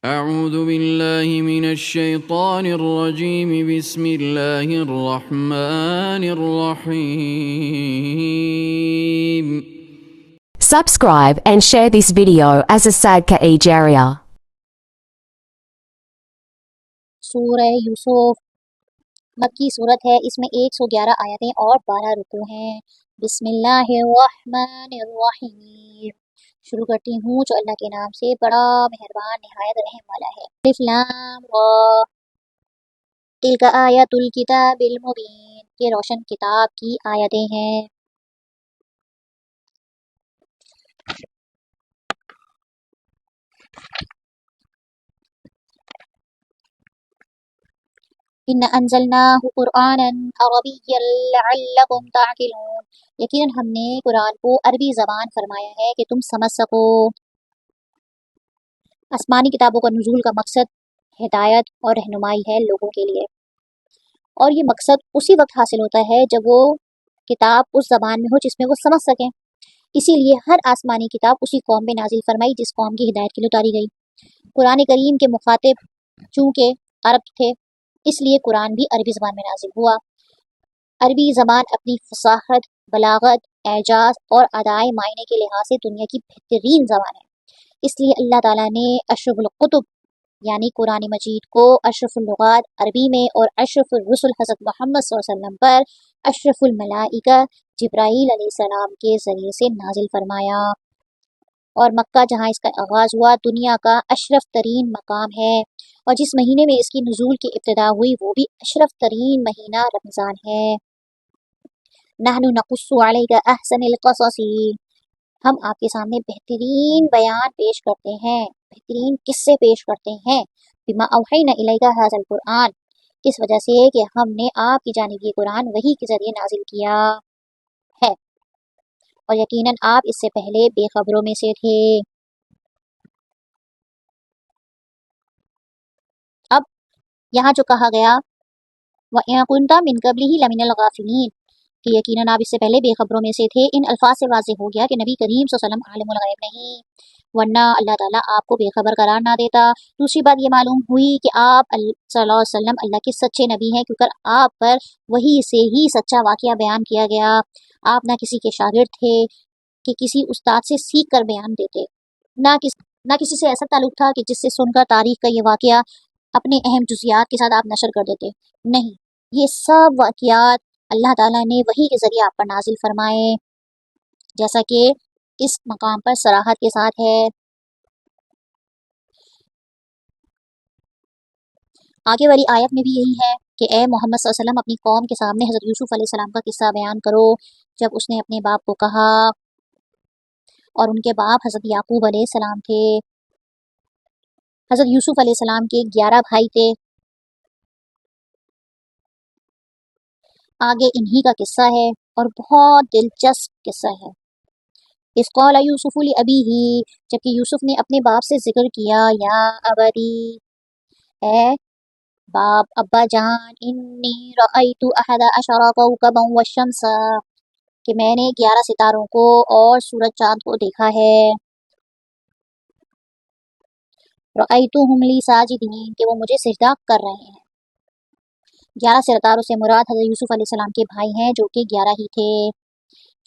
اعوذ باللہ من الشیطان الرجیم بسم اللہ الرحمن الرحیم Subscribe and share this video as a Sadka Ejaria. سورہ یوسف مکی صورت ہے، اس میں 111 آیتیں اور 12 رکوع ہیں۔ بسم اللہ الرحمن الرحیم، شروع کرتی ہوں جو اللہ کے نام سے بڑا مہربان نہایت رحم والا ہے۔ الف لام را، تلک آیت الکتاب المبین، یہ روشن کتاب کی آیتیں ہیں۔ ان انزلناہ قرآنا عربیا لعلکم تعقلون، یقیناً ہم نے قرآن کو عربی زبان فرمایا ہے کہ تم سمجھ سکو۔ آسمانی کتابوں کا نزول کا مقصد ہدایت اور رہنمائی ہے لوگوں کے لیے، اور یہ مقصد اسی وقت حاصل ہوتا ہے جب وہ کتاب اس زبان میں ہو جس میں وہ سمجھ سکیں۔ اسی لیے ہر آسمانی کتاب اسی قوم میں نازل فرمائی جس قوم کی ہدایت کے لیے اتاری گئی۔ قرآن کریم کے مخاطب چونکہ عرب تھے، اس لیے قرآن بھی عربی زبان میں نازل ہوا۔ عربی زبان اپنی فصاحت، بلاغت، اعجاز اور ادائے معنی کے لحاظ سے دنیا کی بہترین زبان ہے۔ اس لیے اللہ تعالیٰ نے اشرف القتب یعنی قرآن مجید کو اشرف اللغات عربی میں اور اشرف الرسل حضرت محمد صلی اللہ علیہ وسلم پر اشرف الملائکہ جبرائیل علیہ السلام کے ذریعے سے نازل فرمایا۔ اور مکہ جہاں اس کا آغاز ہوا دنیا کا اشرف ترین مقام ہے، اور جس مہینے میں اس کی نزول کی ابتدا ہوئی وہ بھی اشرف ترین مہینہ رمضان ہے۔ نحن نقص علیک احسن القصص، ہم آپ کے سامنے بہترین بیان پیش کرتے ہیں، بہترین قصے پیش کرتے ہیں۔ بما اوحینا الیک ھذا القرآن، اس وجہ سے کہ ہم نے آپ کی جانب یہ قرآن وحی کے ذریعے نازل کیا ہے، اور یقیناً آپ اس سے پہلے بے خبروں میں سے تھے۔ اب یہاں جو کہا گیا وَإِن كُنتَ مِن قَبْلِهِ لَمِنَ الْغَافِلِينَ، کہ یقیناً آپ اس سے پہلے بے خبروں میں سے تھے، ان الفاظ سے واضح ہو گیا کہ نبی کریم صلی اللہ علیہ وسلم عالم الغیب نہیں، ورنہ اللہ تعالیٰ آپ کو بے خبر قرار نہ دیتا۔ دوسری بات یہ معلوم ہوئی کہ آپ صلی اللہ علیہ وسلم اللہ کے سچے نبی ہیں، کیونکہ آپ پر وحی سے ہی سچا واقعہ بیان کیا گیا۔ آپ نہ کسی کے شاگرد تھے کہ کسی استاد سے سیکھ کر بیان دیتے، نہ کسی سے ایسا تعلق تھا کہ جس سے سن کر تاریخ کا یہ واقعہ اپنے اہم جزیات کے ساتھ آپ نشر کر دیتے۔ نہیں، یہ سب واقعات اللہ تعالیٰ نے وحی کے ذریعے آپ پر نازل فرمائے، جیسا کہ اس مقام پر صراحت کے ساتھ ہے۔ آگے والی آیت میں بھی یہی ہے کہ اے محمد صلی اللہ علیہ وسلم اپنی قوم کے سامنے حضرت یوسف علیہ السلام کا قصہ بیان کرو، جب اس نے اپنے باپ کو کہا، اور ان کے باپ حضرت یعقوب علیہ السلام تھے۔ حضرت یوسف علیہ السلام کے 11 بھائی تھے۔ آگے انہی کا قصہ ہے اور بہت دلچسپ قصہ ہے۔ اذ قال یوسف لأبیہ، جبکہ یوسف نے اپنے باپ سے ذکر کیا، یا ابتی، اے باپ، ابا جان، انی رأیت احد عشر کوکبا والشمس، کہ میں نے 11 ستاروں کو اور سورج چاند کو دیکھا ہے۔ رأیتہم لی ساجدین، کہ وہ مجھے سجدہ کر رہے ہیں۔ 11 ستاروں سے مراد حضرت یوسف علیہ السلام کے بھائی ہیں جو کہ 11 ہی تھے۔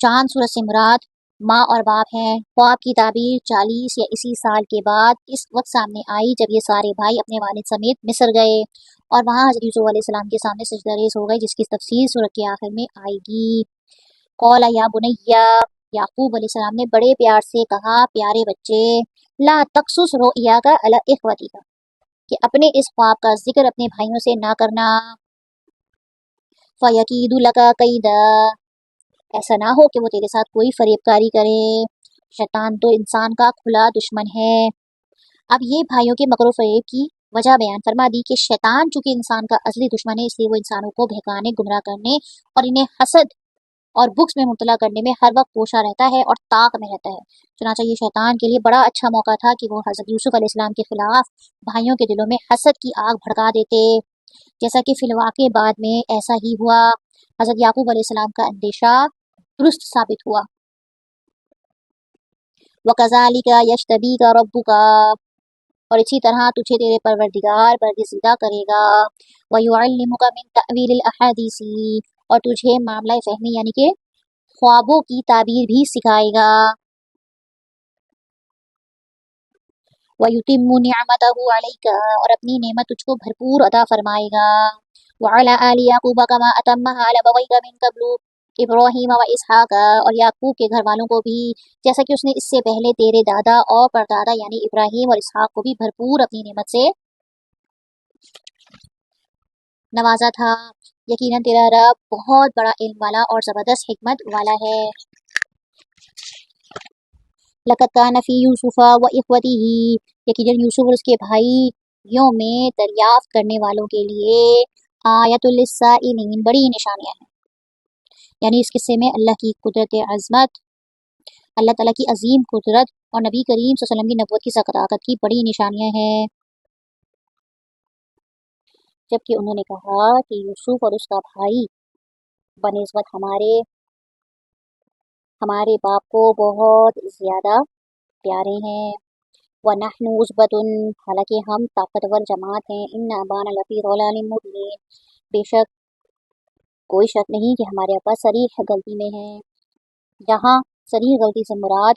چاند سورج سے مراد ماں اور باپ ہیں۔ خواب کی تعبیر 40 یا اسی سال کے بعد اس وقت سامنے آئی جب یہ سارے بھائی اپنے والد سمیت مصر گئے، اور وہاں حضرت یوسف علیہ السلام کے سامنے سجدہ ریز ہو گئے، جس کی تفصیل سورت کے آخر میں آئے گی۔ قال یا بنیا، یعقوب علیہ السلام نے بڑے پیار سے کہا، پیارے بچے، لا تقصص رؤیاک علی اخوتک، کہ اپنے اس خواب کا ذکر اپنے بھائیوں سے نہ کرنا۔ فَيَكِيدُ لَكَ كَيْدًا، ایسا نہ ہو کہ وہ تیرے ساتھ کوئی فریب کاری کرے، شیطان تو انسان کا کھلا دشمن ہے۔ اب یہ بھائیوں کے مکر و فریب کی وجہ بیان فرما دی کہ شیطان چونکہ انسان کا اصلی دشمن ہے، اس لیے وہ انسانوں کو بہکانے، گمراہ کرنے اور انہیں حسد اور بغض میں مبتلا کرنے میں ہر وقت کوشاں رہتا ہے اور طاق میں رہتا ہے۔ چنانچہ یہ شیطان کے لیے بڑا اچھا موقع تھا کہ وہ حضرت یوسف علیہ السلام کے خلاف بھائیوں کے دلوں میں حسد کی آگ بھڑکا دیتے، جیسا کہ فی الواقع بعد میں ایسا ہی ہوا۔ حضرت یعقوب علیہ السلام کا اندیشہ درست ثابت ہوا۔ وَكَذَلِكَ يَجْتَبِيكَ رَبُّكَ، اور اسی طرح تجھے تیرے پروردگار برگزیدہ کرے گا، وَيُعَلِّمُكَ مِن تَأْوِيلِ الْأَحَادِيثِ، اور تجھے معاملہ فہمی یعنی کہ خوابوں کی تعبیر بھی سکھائے گا، وَيُتِمُّ نِعْمَتَهُ عَلَيْكَ، اور اپنی نعمت تجھ کو بھرپور عطا فرمائے گا، وَعَلَى آلِ يَعْقُوبَ كَمَا أَتَمَّهَا عَلَى أَبَوَيْكَ مِن قَبْلُ ابراہیم و اسحاق، اور یعقوب کے گھر والوں کو بھی جیسا کہ اس نے اس سے پہلے تیرے دادا اور پردادا یعنی ابراہیم اور اسحاق کو بھی بھرپور اپنی نعمت سے نوازا تھا۔ یقیناً تیرا رب بہت بڑا علم والا اور زبردست حکمت والا ہے۔ لَقَدْ كَانَ فِي يُوسُفَ وَإِخْوَتِهِ، یقیناً یوسف اور اس کے بھائیوں میں دریافت کرنے والوں کے لیے آیۃ للسائلین، بڑی نشانیاں ہیں، یعنی اس قصے میں اللہ کی قدرت عظمت، اللہ تعالیٰ کی عظیم قدرت اور نبی کریم صلی اللہ علیہ وسلم کی نبوت کی صداقت کی بڑی نشانیاں ہیں۔ جبکہ انہوں نے کہا کہ یوسف اور اس کا بھائی بنسبت ہمارے باپ کو بہت زیادہ پیارے ہیں، وَنَحْنُ عُصْبَةٌ، حالانکہ ہم طاقتور جماعت ہیں، إِنَّ أَبَانَ لَفِي ضَلَالٍ مُبِينٍ، بے شک کوئی شک نہیں کہ ہمارے ابا صریح غلطی میں ہیں۔ یہاں صریح غلطی سے مراد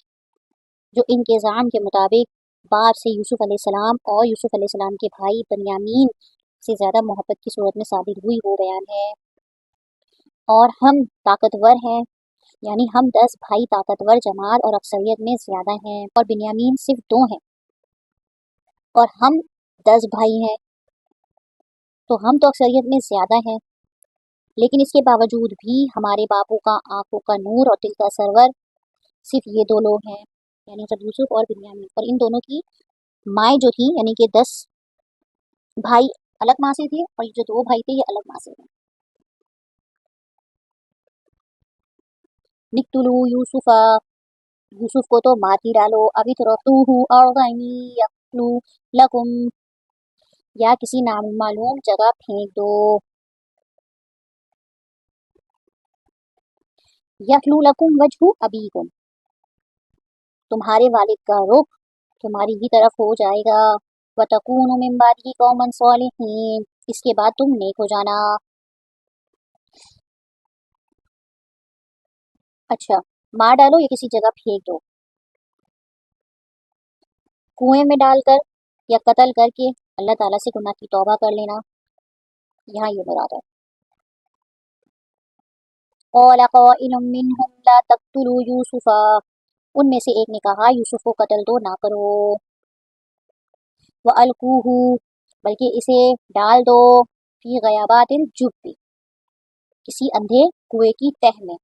جو ان کے زعم کے مطابق باپ سے یوسف علیہ السلام اور یوسف علیہ السلام کے بھائی بنیامین سے زیادہ محبت کی صورت میں ثابت ہوئی وہ بیان ہے۔ اور ہم طاقتور ہیں، یعنی ہم 10 بھائی طاقتور جماعت اور اکثریت میں زیادہ ہیں، اور بنیامین صرف 2 ہیں، اور ہم 10 بھائی ہیں، تو ہم تو اکثریت میں زیادہ ہیں، لیکن اس کے باوجود بھی ہمارے باپوں کا آنکھوں کا نور اور دل کا سرور صرف یہ 2 لوگ ہیں، یعنی حضرت یوسف اور بنیامین، اور ان دونوں کی مائیں جو تھی یعنی کہ 10 بھائی الگ ماں سے تھے، اور یہ جو 2 بھائی تھے یہ الگ ماں سے تھے۔ نقتلوا یوسف، یوسف کو تو مار ہی ڈالو، ابھی ترکتوہ ارضا یخلو لکم، یا کسی نامعلوم جگہ پھینک دو، یخلو لکم وجہ ابیکم، تمہارے والد کا رخ تمہاری ہی طرف ہو جائے گا، وَتَكُونُوا مِن بَعْدِهِ قَوْمًا صَالِحِينَ، اس کے بعد تم نیک ہو جانا۔ اچھا، مار ڈالو یا کسی جگہ پھینک دو، کنویں میں ڈال کر یا قتل کر کے اللہ تعالیٰ سے گناہ کی توبہ کر لینا، یہاں یہ مراد ہے۔ قَالَ قَائِلٌ مِّنْهُمْ لَا تَقْتُلُوا يُوسُفَ، ان میں سے ایک نے کہا یوسف کو قتل تو نہ کرو، وَأَلْقُوهُ، بلکہ اسے ڈال دو، فی غیابات الجب، کسی اندھے کنویں کی تہ میں،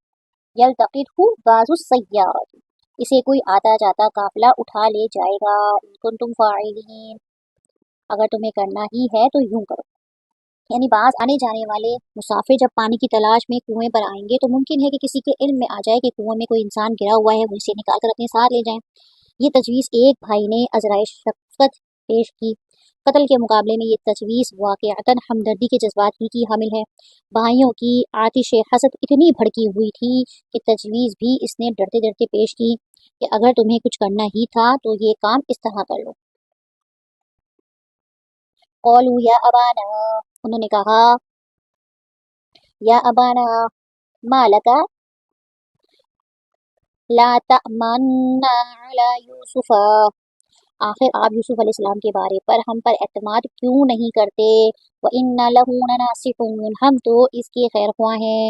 یلتقطہ بعض السیارۃ، اسے کوئی آتا جاتا قافلہ اٹھا لے جائے گا، ان کنتم فاعلین، اگر تمہیں کرنا ہی ہے تو یوں کرو، یعنی بعض آنے جانے والے مسافر جب پانی کی تلاش میں کنویں پر آئیں گے تو ممکن ہے کہ کسی کے علم میں آ جائے کہ کنویں میں کوئی انسان گرا ہوا ہے، وہ اسے نکال کر اپنے ساتھ لے جائیں۔ یہ تجویز ایک بھائی نے عذرائے شفقت پیش کی، قتل کے مقابلے میں یہ تجویز واقعتاً ہمدردی کے جذبات ہی کی حامل ہے۔ بھائیوں کی آتش حسد اتنی بھڑکی ہوئی تھی کہ تجویز بھی اس نے ڈرتے ڈرتے پیش کی کہ اگر تمہیں کچھ کرنا ہی تھا تو یہ کام اس طرح کر لو۔ قالوا یا ابانا، انہوں نے کہا یا ابانا ما لک لا تأمنا علی یوسف، آخر آپ یوسف علیہ السلام کے بارے پر ہم پر اعتماد کیوں نہیں کرتے، وَإِنَّا لَهُ لَنَاصِحُونَ، ہم تو اس کے خیر خواہ ہیں۔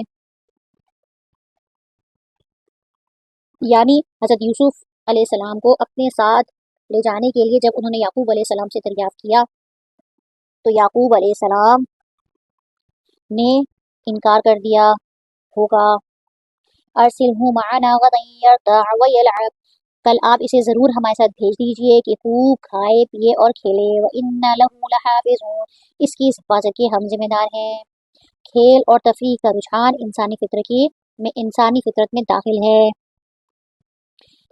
یعنی حضرت یوسف علیہ السلام کو اپنے ساتھ لے جانے کے لیے جب انہوں نے یعقوب علیہ السلام سے دریافت کیا تو یعقوب علیہ السلام نے انکار کر دیا ہوگا، ارسلہ معنا غدا یرتع ویلعب، کل آپ اسے ضرور ہمارے ساتھ بھیج دیجئے کہ خوب کھائے پیے اور کھیلے، وَإِنَّا لَهُ لَحَافِظُونَ، اس کی اس حفاظت کے ہم ذمہ دار ہیں۔ کھیل اور تفریح کا رجحان انسانی فطرت میں داخل ہے،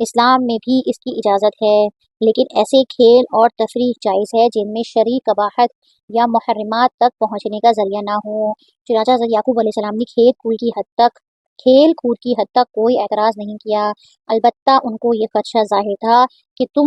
اسلام میں بھی اس کی اجازت ہے، لیکن ایسے کھیل اور تفریح جائز ہے جن میں شرعی قباحت یا محرمات تک پہنچنے کا ذریعہ نہ ہو۔ چنانچہ حضرت یعقوب علیہ السلام نے کھیل کود کی حد تک کوئی اعتراض نہیں کیا، البتہ ان کو یہ خدشہ ظاہر تھا کہ تم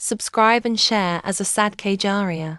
Subscribe and share as a Sadk Jariya.